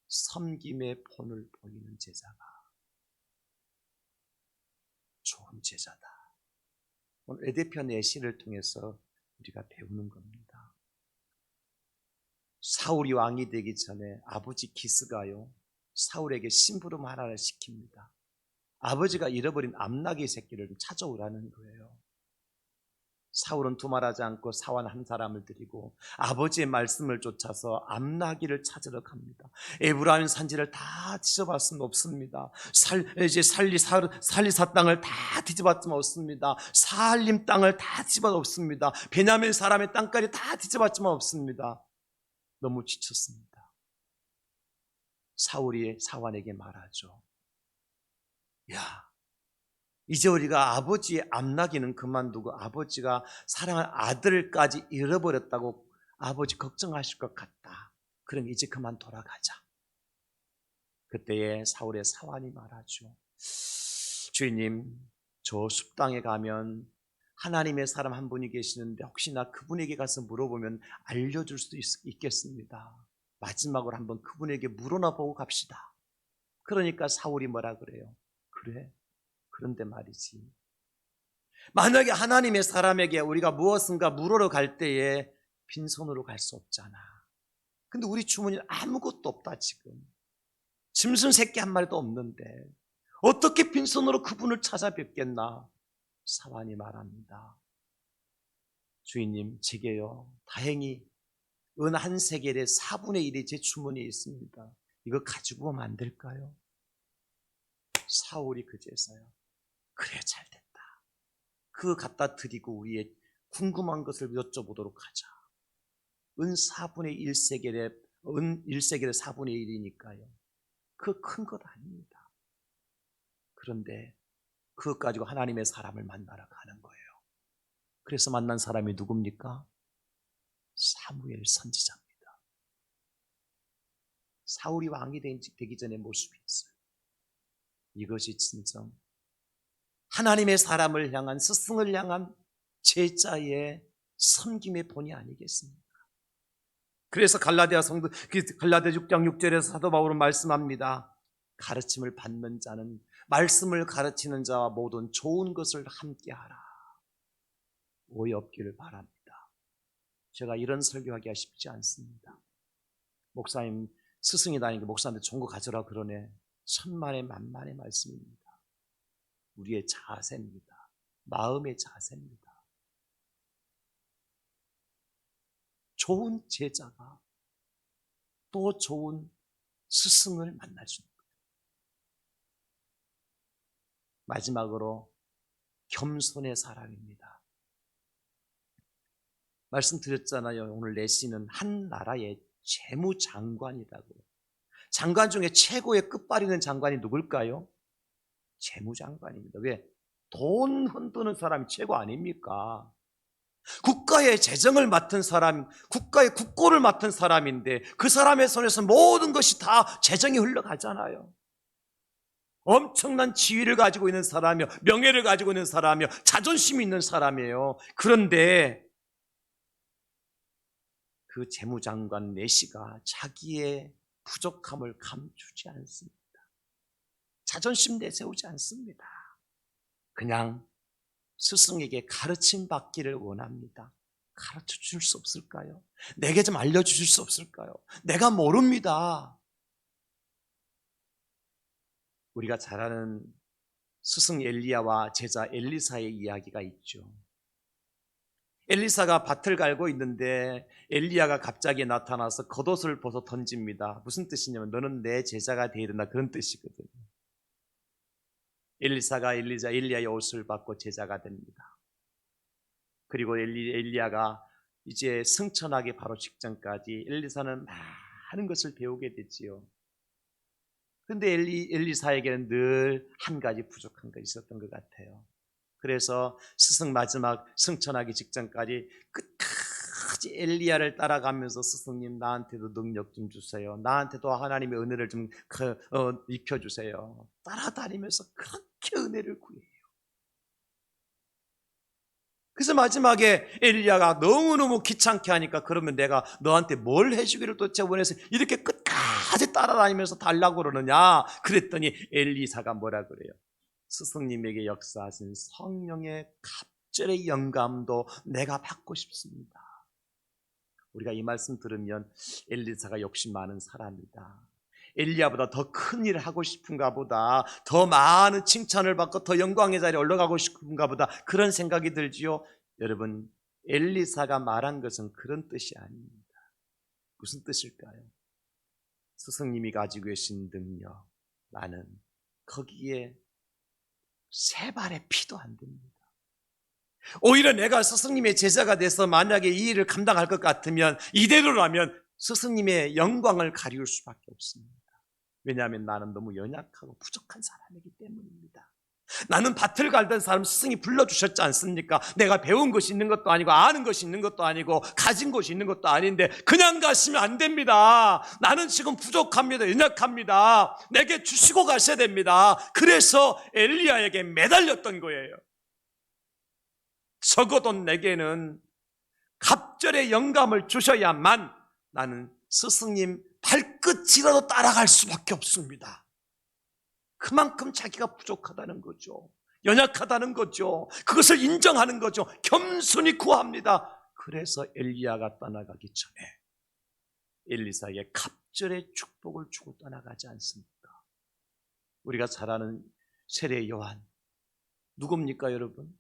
섬김의 본을 보이는 제자가 좋은 제자다. 오늘 에디편 내시를 통해서 우리가 배우는 겁니다. 사울이 왕이 되기 전에 아버지 기스가요, 사울에게 심부름 하나를 시킵니다. 아버지가 잃어버린 암나귀 새끼를 좀 찾아오라는 거예요. 사울은 두말하지 않고 사원 한 사람을 들이고 아버지의 말씀을 쫓아서 암나귀를 찾으러 갑니다. 에브라임 산지를 다 뒤져봤으면 없습니다. 살리사 땅을 다 뒤져봤지만 없습니다. 사할림 땅을 다 뒤져봤 없습니다. 베냐민 사람의 땅까지 다 뒤져봤지만 없습니다. 너무 지쳤습니다. 사울이 사환에게 말하죠. 야, 이제 우리가 아버지의 암나귀는 그만두고 아버지가 사랑하는 아들까지 잃어버렸다고 아버지 걱정하실 것 같다. 그럼 이제 그만 돌아가자. 그때에 사울의 사환이 말하죠. 주인님, 저 숲땅에 가면 하나님의 사람 한 분이 계시는데 혹시나 그분에게 가서 물어보면 알려줄 수도 있겠습니다. 마지막으로 한번 그분에게 물어나 보고 갑시다. 그러니까 사울이 뭐라 그래요? 그래? 그런데 말이지, 만약에 하나님의 사람에게 우리가 무엇인가 물으러 갈 때에 빈손으로 갈 수 없잖아. 근데 우리 주머니에 아무것도 없다. 지금 짐승 새끼 한 마리도 없는데 어떻게 빈손으로 그분을 찾아뵙겠나? 사환이 말합니다. 주인님, 제게요, 다행히 은 한 세겔의 4분의 1이 제 주머니에 있습니다. 이거 가지고 오면 안 될까요? 사울이 그제서요, 그래, 잘됐다. 그거 갖다 드리고 우리의 궁금한 것을 여쭤보도록 하자. 은 4분의 1세겔의 은 1세겔의 4분의 1이니까요. 그 큰 것 아닙니다. 그런데 그것 가지고 하나님의 사람을 만나러 가는 거예요. 그래서 만난 사람이 누굽니까? 사무엘 선지자입니다. 사울이 왕이 되기 전의 모습이었어요. 이것이 진정 하나님의 사람을 향한, 스승을 향한 제자의 섬김의 본이 아니겠습니까? 그래서 갈라디아 6장 6절에서 사도 바울은 말씀합니다. 가르침을 받는 자는 말씀을 가르치는 자와 모든 좋은 것을 함께하라. 오해 없기를 바랍니다. 제가 이런 설교하기가 쉽지 않습니다. 목사님, 스승이 다니니까 목사한테 좋은 거 가져라 그러네. 천만의 만만의 말씀입니다. 우리의 자세입니다. 마음의 자세입니다. 좋은 제자가 또 좋은 스승을 만나주는 거예요. 마지막으로 겸손의 사람입니다. 말씀드렸잖아요. 오늘 내시는 한 나라의 재무장관이라고. 장관 중에 최고의 끝발이는 장관이 누굴까요? 재무장관입니다. 왜? 돈 흔드는 사람이 최고 아닙니까? 국가의 재정을 맡은 사람, 국가의 국고를 맡은 사람인데 그 사람의 손에서 모든 것이 다 재정이 흘러가잖아요. 엄청난 지위를 가지고 있는 사람이요, 명예를 가지고 있는 사람이요, 자존심이 있는 사람이에요. 그런데 그 재무장관 내시가 자기의 부족함을 감추지 않습니다. 자존심 내세우지 않습니다. 그냥 스승에게 가르침 받기를 원합니다. 가르쳐 주실 수 없을까요? 내게 좀 알려주실 수 없을까요? 내가 모릅니다. 우리가 잘 아는 스승 엘리야와 제자 엘리사의 이야기가 있죠. 엘리사가 밭을 갈고 있는데 엘리야가 갑자기 나타나서 겉옷을 벗어 던집니다. 무슨 뜻이냐면 너는 내 제자가 되어야 된다, 그런 뜻이거든요. 엘리사가 엘리야의 옷을 받고 제자가 됩니다. 그리고 엘리야가 이제 승천하기 바로 직전까지 엘리사는 많은 것을 배우게 됐지요. 그런데 엘리사에게는 늘 한 가지 부족한 것이 있었던 것 같아요. 그래서 스승 마지막 승천하기 직전까지 끝까지 엘리야를 따라가면서 스승님, 나한테도 능력 좀 주세요. 나한테도 하나님의 은혜를 좀 익혀주세요. 따라다니면서 그렇게 은혜를 구해요. 그래서 마지막에 엘리야가 너무너무 귀찮게 하니까 그러면 내가 너한테 뭘 해주기를 도대체 원해서 이렇게 끝까지 따라다니면서 달라고 그러느냐? 그랬더니 엘리사가 뭐라 그래요? 스승님에게 역사하신 성령의 갑절의 영감도 내가 받고 싶습니다. 우리가 이 말씀 들으면 엘리사가 욕심 많은 사람이다, 엘리야보다 더 큰 일을 하고 싶은가 보다, 더 많은 칭찬을 받고 더 영광의 자리에 올라가고 싶은가 보다, 그런 생각이 들지요. 여러분, 엘리사가 말한 것은 그런 뜻이 아닙니다. 무슨 뜻일까요? 스승님이 가지고 계신 능력, 나는 거기에 세 발의 피도 안 됩니다. 오히려 내가 스승님의 제자가 돼서 만약에 이 일을 감당할 것 같으면, 이대로라면 스승님의 영광을 가리울 수밖에 없습니다. 왜냐하면 나는 너무 연약하고 부족한 사람이기 때문입니다. 나는 밭을 갈던 사람 스승이 불러주셨지 않습니까? 내가 배운 것이 있는 것도 아니고 아는 것이 있는 것도 아니고 가진 것이 있는 것도 아닌데 그냥 가시면 안 됩니다. 나는 지금 부족합니다. 연약합니다. 내게 주시고 가셔야 됩니다. 그래서 엘리야에게 매달렸던 거예요. 적어도 내게는 갑절의 영감을 주셔야만 나는 스승님 발끝이라도 따라갈 수밖에 없습니다. 그만큼 자기가 부족하다는 거죠. 연약하다는 거죠. 그것을 인정하는 거죠. 겸손히 구합니다. 그래서 엘리야가 떠나가기 전에 엘리사에게 갑절의 축복을 주고 떠나가지 않습니까? 우리가 잘 아는 세례 요한, 누굽니까 여러분?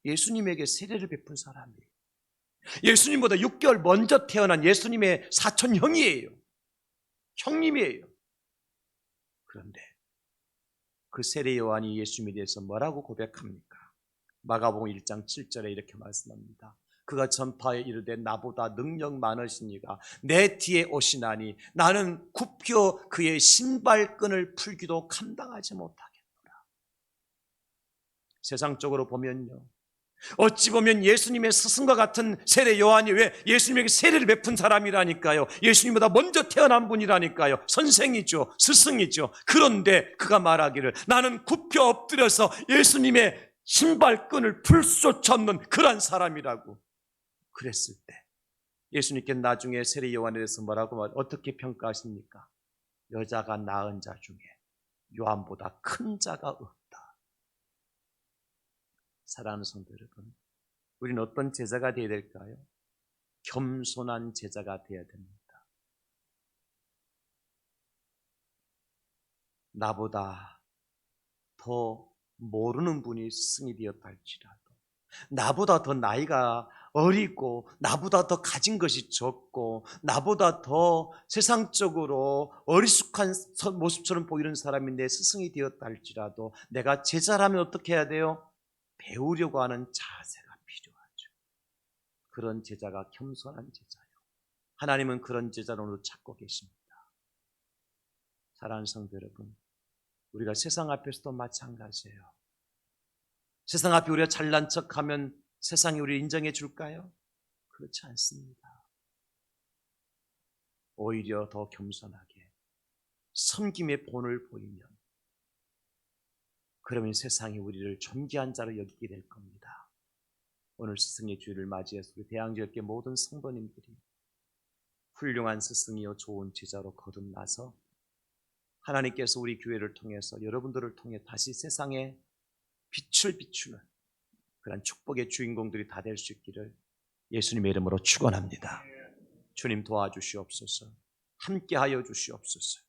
예수님에게 세례를 베푼 사람이에요. 예수님보다 6개월 먼저 태어난 예수님의 사촌 형이에요. 형님이에요. 그런데 그 세례 요한이 예수님에 대해서 뭐라고 고백합니까? 마가복음 1장 7절에 이렇게 말씀합니다. 그가 전파에 이르되 나보다 능력 많으시니가 내 뒤에 오시나니 나는 굽혀 그의 신발끈을 풀기도 감당하지 못하겠노라. 세상적으로 보면요, 어찌 보면 예수님의 스승과 같은 세례 요한이 왜 예수님에게 세례를 베푼 사람이라니까요. 예수님보다 먼저 태어난 분이라니까요. 선생이죠. 스승이죠. 그런데 그가 말하기를 나는 굽혀 엎드려서 예수님의 신발끈을 풀 수조차 없는 그런 사람이라고 그랬을 때 예수님께 나중에 세례 요한에 대해서 어떻게 평가하십니까? 여자가 낳은 자 중에 요한보다 큰 자가 없다. 사랑하는 성도 여러분, 우리는 어떤 제자가 되어야 될까요? 겸손한 제자가 되어야 됩니다. 나보다 더 모르는 분이 스승이 되었다 할지라도, 나보다 더 나이가 어리고 나보다 더 가진 것이 적고 나보다 더 세상적으로 어리숙한 모습처럼 보이는 사람이 내 스승이 되었다 할지라도 내가 제자라면 어떻게 해야 돼요? 배우려고 하는 자세가 필요하죠. 그런 제자가 겸손한 제자요. 하나님은 그런 제자를 오늘 찾고 계십니다. 사랑하는 성도 여러분, 우리가 세상 앞에서도 마찬가지예요. 세상 앞에 우리가 잘난 척하면 세상이 우리를 인정해 줄까요? 그렇지 않습니다. 오히려 더 겸손하게 섬김의 본을 보이면 그러면 세상이 우리를 존귀한 자로 여기게 될 겁니다. 오늘 스승의 주일을 맞이해서 우리 대양지역의 모든 성도님들이 훌륭한 스승이요 좋은 제자로 거듭나서 하나님께서 우리 교회를 통해서 여러분들을 통해 다시 세상에 빛을 비추는 그런 축복의 주인공들이 다 될 수 있기를 예수님의 이름으로 축원합니다. 주님 도와주시옵소서. 함께하여 주시옵소서.